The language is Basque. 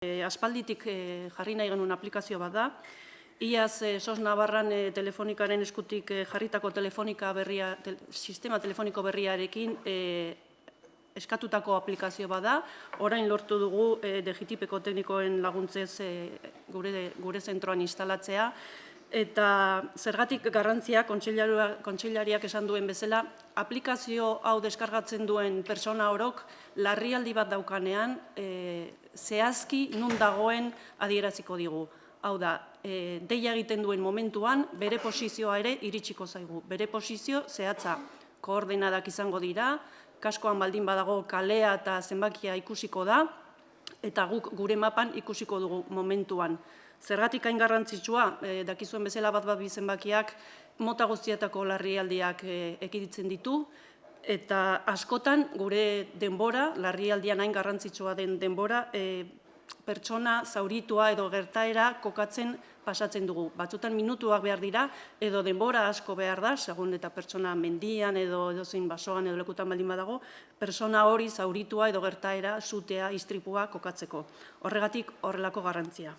Aspalditik jarri nahi genuen aplikazio bat da. Iaz SOS Navarran telefonikaren eskutik jarritako sistema telefoniko berriarekin eskatutako aplikazio bat da. Orain lortu dugu DGTIPeko teknikoen laguntzez gure zentroan instalatzea. Eta zergatik garrantzia, kontseilariak esan duen bezala, aplikazio hau deskargatzen duen persona orok larrialdi bat daukanean zehazki nun dagoen adieraziko digu. Hau da, deia egiten duen momentuan bere posizioa ere iritsiko zaigu. Bere posizio zehatza koordenadak izango dira, kaskoan baldin badago kalea eta zenbakia ikusiko da, eta guk gure mapan ikusiko dugu momentuan. Zergatik hain garrantzitsua, dakizuen bezala bat zenbakiak mota guztietako larrialdiak ekiditzen ditu, eta askotan gure denbora, larrialdian hain garrantzitsua den denbora, pertsona zauritua edo gertaera kokatzen pasatzen dugu. Batzutan minutuak behar dira, edo denbora asko behar da, segun eta pertsona mendian edo zein basoan edo lekutan baldin badago, pertsona hori zauritua edo gertaera, sutea, istripua kokatzeko. Horregatik horrelako garrantzia.